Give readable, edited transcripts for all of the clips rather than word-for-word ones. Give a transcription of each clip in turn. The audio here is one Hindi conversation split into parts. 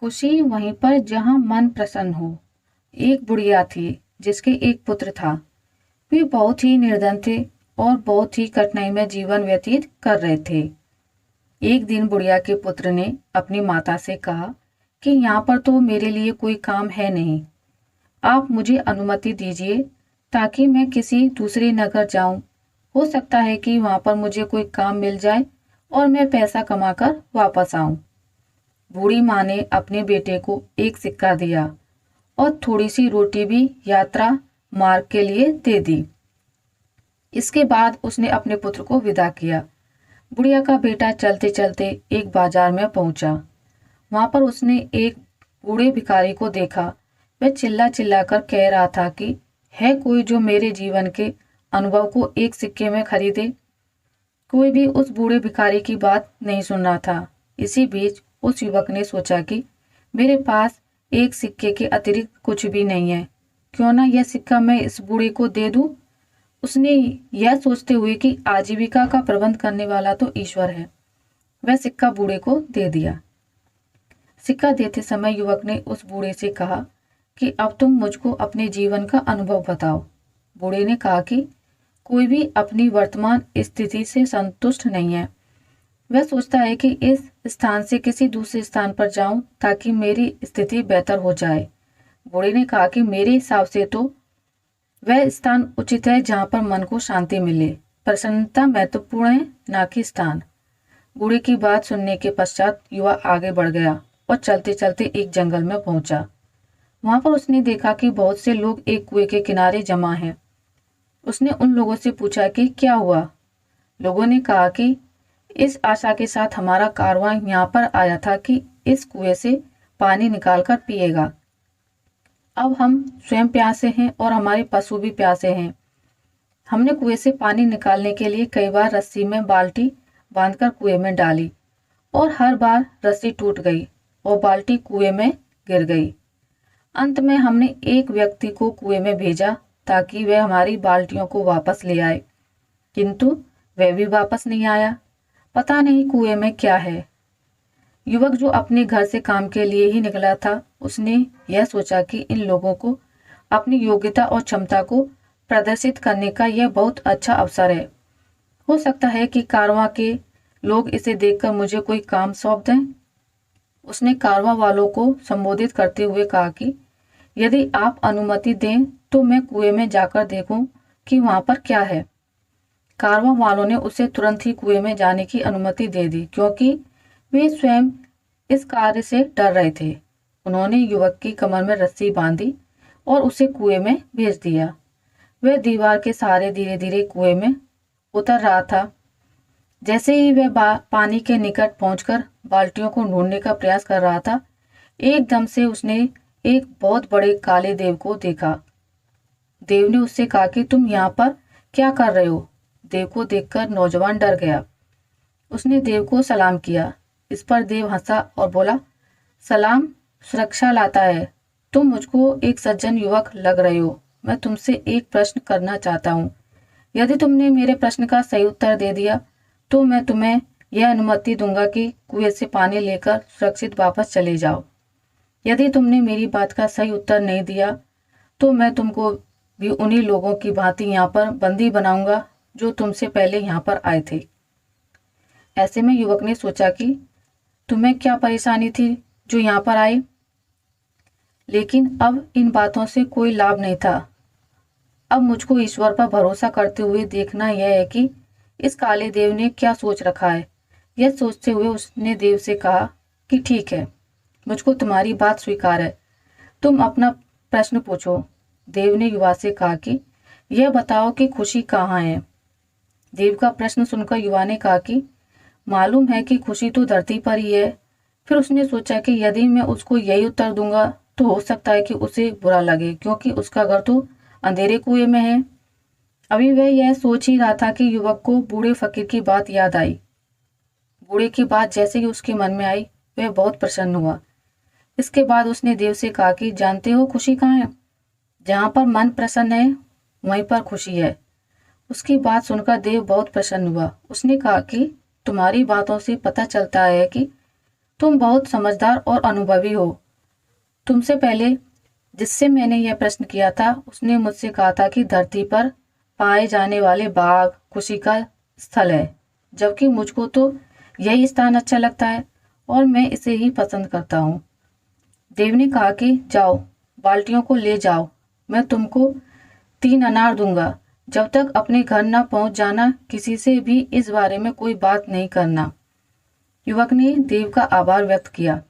खुशी वहीं पर जहां मन प्रसन्न हो। एक बुढ़िया थी जिसके एक पुत्र था। वे बहुत ही निर्धन थे और बहुत ही कठिनाई में जीवन व्यतीत कर रहे थे। एक दिन बुढ़िया के पुत्र ने अपनी माता से कहा कि यहाँ पर तो मेरे लिए कोई काम है नहीं, आप मुझे अनुमति दीजिए ताकि मैं किसी दूसरे नगर जाऊं। हो सकता है कि वहां पर मुझे कोई काम मिल जाए और मैं पैसा कमाकर वापस आऊं। बूढ़ी माँ ने अपने बेटे को एक सिक्का दिया और थोड़ी सी रोटी भी यात्रा मार्ग के लिए दे दी। इसके बाद उसने अपने पुत्र को विदा किया। बुढ़िया का बेटा चलते चलते एक बाजार में पहुंचा। वहां पर उसने एक बूढ़े भिखारी को देखा। वह चिल्ला चिल्ला कर कह रहा था कि है कोई जो मेरे जीवन के अनुभव को एक सिक्के में खरीदे। कोई भी उस बूढ़े भिखारी की बात नहीं सुन रहा था। इसी बीच उस युवक ने सोचा कि मेरे पास एक सिक्के के अतिरिक्त कुछ भी नहीं है, क्यों ना यह सिक्का मैं इस बूढ़े को दे दूं। उसने यह सोचते हुए कि आजीविका का प्रबंध करने वाला तो ईश्वर है, वह सिक्का बूढ़े को दे दिया। सिक्का देते समय युवक ने उस बूढ़े से कहा कि अब तुम मुझको अपने जीवन का अनुभव बताओ। बूढ़े ने कहा कि कोई भी अपनी वर्तमान स्थिति से संतुष्ट नहीं है। वह सोचता है कि इस स्थान से किसी दूसरे स्थान पर जाऊं ताकि मेरी स्थिति बेहतर हो जाए। बूढ़े ने कहा कि मेरे हिसाब से तो वह स्थान उचित है जहां पर मन को शांति मिले। प्रसन्नता महत्वपूर्ण है, ना कि स्थान। बूढ़े की बात सुनने के पश्चात युवा आगे बढ़ गया और चलते चलते एक जंगल में पहुंचा। वहां पर उसने देखा कि बहुत से लोग एक कुएं के किनारे जमा हैं। उसने उन लोगों से पूछा कि क्या हुआ। लोगों ने कहा कि इस आशा के साथ हमारा कारवां यहाँ पर आया था कि इस कुएं से पानी निकालकर पिएगा। अब हम स्वयं प्यासे हैं और हमारे पशु भी प्यासे हैं। हमने कुएं से पानी निकालने के लिए कई बार रस्सी में बाल्टी बांधकर कुएं में डाली और हर बार रस्सी टूट गई और बाल्टी कुएं में गिर गई। अंत में हमने एक व्यक्ति को कुएं में भेजा ताकि वह हमारी बाल्टियों को वापस ले आए, किंतु वह भी वापस नहीं आया। पता नहीं कुएं में क्या है। युवक जो अपने घर से काम के लिए ही निकला था, उसने यह सोचा कि इन लोगों को अपनी योग्यता और क्षमता को प्रदर्शित करने का यह बहुत अच्छा अवसर है। हो सकता है कि कारवां के लोग इसे देखकर मुझे कोई काम सौंप दें। उसने कारवां वालों को संबोधित करते हुए कहा कि यदि आप अनुमति दें तो मैं कुएं में जाकर देखूं कि वहां पर क्या है। कारवां वालों ने उसे तुरंत ही कुएं में जाने की अनुमति दे दी, क्योंकि वे स्वयं इस कार्य से डर रहे थे। उन्होंने युवक की कमर में रस्सी बांधी और उसे कुएं में भेज दिया। वह दीवार के सहारे धीरे धीरे कुएं में उतर रहा था। जैसे ही वह पानी के निकट पहुंचकर बाल्टियों को ढूंढने का प्रयास कर रहा था, एकदम से उसने एक बहुत बड़े काले देव को देखा। देव ने उससे कहा कि तुम यहाँ पर क्या कर रहे हो। देव को देखकर नौजवान डर गया। उसने देव को सलाम किया। इस पर देव हंसा और बोला, सलाम सुरक्षा लाता है। तुम मुझको एक सज्जन युवक लग रहे हो। मैं तुमसे एक प्रश्न करना चाहता हूँ। यदि तुमने मेरे प्रश्न का सही उत्तर दे दिया तो मैं तुम्हें यह अनुमति दूंगा कि कुएं से पानी लेकर सुरक्षित वापस चले जाओ। यदि तुमने मेरी बात का सही उत्तर नहीं दिया तो मैं तुमको भी उन्हीं लोगों की भांति यहाँ पर बंदी बनाऊंगा जो तुमसे पहले यहाँ पर आए थे। ऐसे में युवक ने सोचा कि तुम्हें क्या परेशानी थी जो यहाँ पर आए, लेकिन अब इन बातों से कोई लाभ नहीं था। अब मुझको ईश्वर पर भरोसा करते हुए देखना यह है कि इस काले देव ने क्या सोच रखा है। यह सोचते हुए उसने देव से कहा कि ठीक है, मुझको तुम्हारी बात स्वीकार है, तुम अपना प्रश्न पूछो। देव ने युवा से कहा कि यह बताओ कि खुशी कहाँ है। देव का प्रश्न सुनकर युवा ने कहा कि मालूम है कि खुशी तो धरती पर ही है। फिर उसने सोचा कि यदि मैं उसको यही उत्तर दूंगा तो हो सकता है कि उसे बुरा लगे, क्योंकि उसका घर तो अंधेरे कुएं में है। अभी वह यह सोच ही रहा था कि युवक को बूढ़े फकीर की बात याद आई। बूढ़े की बात जैसे ही उसके मन में आई, वह बहुत प्रसन्न हुआ। इसके बाद उसने देव से कहा कि जानते हो खुशी कहाँ है? जहाँ पर मन प्रसन्न है वहीं पर खुशी है। उसकी बात सुनकर देव बहुत प्रसन्न हुआ। उसने कहा कि तुम्हारी बातों से पता चलता है कि तुम बहुत समझदार और अनुभवी हो। तुमसे पहले जिससे मैंने यह प्रश्न किया था उसने मुझसे कहा था कि धरती पर पाए जाने वाले बाघ खुशी का स्थल है, जबकि मुझको तो यही स्थान अच्छा लगता है और मैं इसे ही पसंद करता हूँ। देव ने कहा कि जाओ, बाल्टियों को ले जाओ, मैं तुमको 3 अनार दूंगा। जब तक अपने घर न पहुंच जाना, किसी से भी इस बारे में कोई बात नहीं करना। युवक ने देव का आभार व्यक्त किया,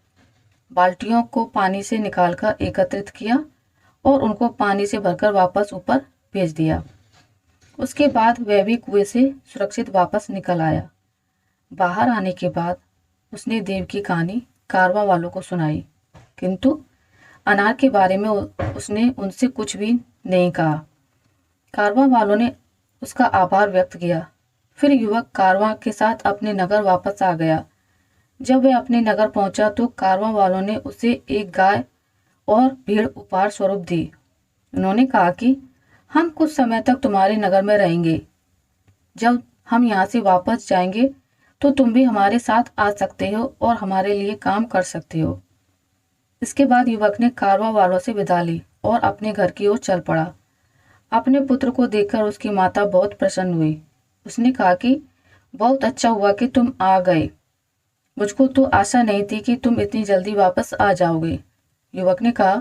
बाल्टियों को पानी से निकालकर एकत्रित किया और उनको पानी से भरकर वापस ऊपर भेज दिया। उसके बाद वह भी कुएं से सुरक्षित वापस निकल आया। बाहर आने के बाद उसने देव की कहानी कारवां वालों को सुनाई, किंतु अनार के बारे में उसने उनसे कुछ भी नहीं कहा। कारवां वालों ने उसका आभार व्यक्त किया। फिर युवक कारवां के साथ अपने नगर वापस आ गया। जब वह अपने नगर पहुंचा तो कारवां वालों ने उसे एक गाय और भेड़ उपहार स्वरूप दी। उन्होंने कहा कि हम कुछ समय तक तुम्हारे नगर में रहेंगे। जब हम यहाँ से वापस जाएंगे तो तुम भी हमारे साथ आ सकते हो और हमारे लिए काम कर सकते हो। इसके बाद युवक ने कारवां वालों से विदा ली और अपने घर की ओर चल पड़ा। अपने पुत्र को देखकर उसकी माता बहुत प्रसन्न हुई। उसने कहा कि बहुत अच्छा हुआ कि तुम आ गए। मुझको तो आशा नहीं थी कि तुम इतनी जल्दी वापस आ जाओगे। युवक ने कहा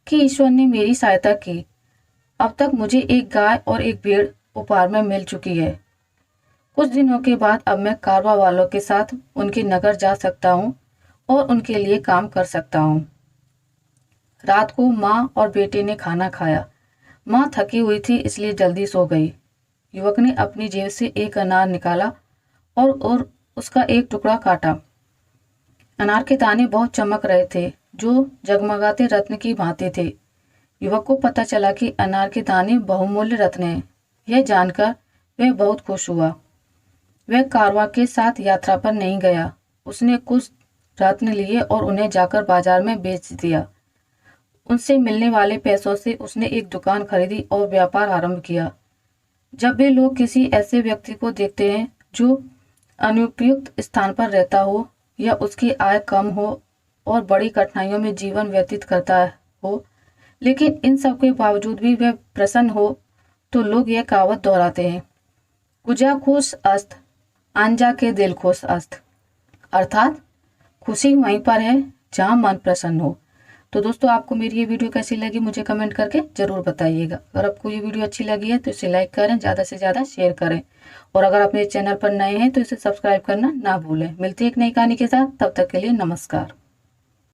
कि ईश्वर ने मेरी सहायता की। अब तक मुझे एक गाय और एक भेड़ उपहार में मिल चुकी है। कुछ दिनों के बाद अब मैं कारवां वालों के साथ उनके नगर जा सकता हूँ और उनके लिए काम कर सकता हूँ। रात को माँ और बेटे ने खाना खाया। माँ थकी हुई थी इसलिए जल्दी सो गई। युवक ने अपनी जेब से एक अनार निकाला और उसका एक टुकड़ा काटा। अनार के दाने बहुत चमक रहे थे, जो जगमगाते रत्न की भांति थे। युवक को पता चला कि अनार के दाने बहुमूल्य रत्न हैं। यह जानकर वह बहुत खुश हुआ। वह कारवां के साथ यात्रा पर नहीं गया। उसने कुछ रत्न लिए और उन्हें जाकर बाजार में बेच दिया। उनसे मिलने वाले पैसों से उसने एक दुकान खरीदी और व्यापार आरंभ किया। जब भी लोग किसी ऐसे व्यक्ति को देखते हैं जो अनुपयुक्त स्थान पर रहता हो या उसकी आय कम हो और बड़ी कठिनाइयों में जीवन व्यतीत करता हो, लेकिन इन सब के बावजूद भी वह प्रसन्न हो, तो लोग यह कहावत दोहराते हैं, कुजा खुश अस्त, आंजा के दिल खुश अस्त। अर्थात खुशी वहीं पर है जहाँ मन प्रसन्न हो। तो दोस्तों, आपको मेरी ये वीडियो कैसी लगी मुझे कमेंट करके ज़रूर बताइएगा। अगर आपको ये वीडियो अच्छी लगी है तो इसे लाइक करें, ज़्यादा से ज़्यादा शेयर करें और अगर आप मेरे चैनल पर नए हैं तो इसे सब्सक्राइब करना ना भूलें। मिलती है एक नई कहानी के साथ, तब तक के लिए नमस्कार।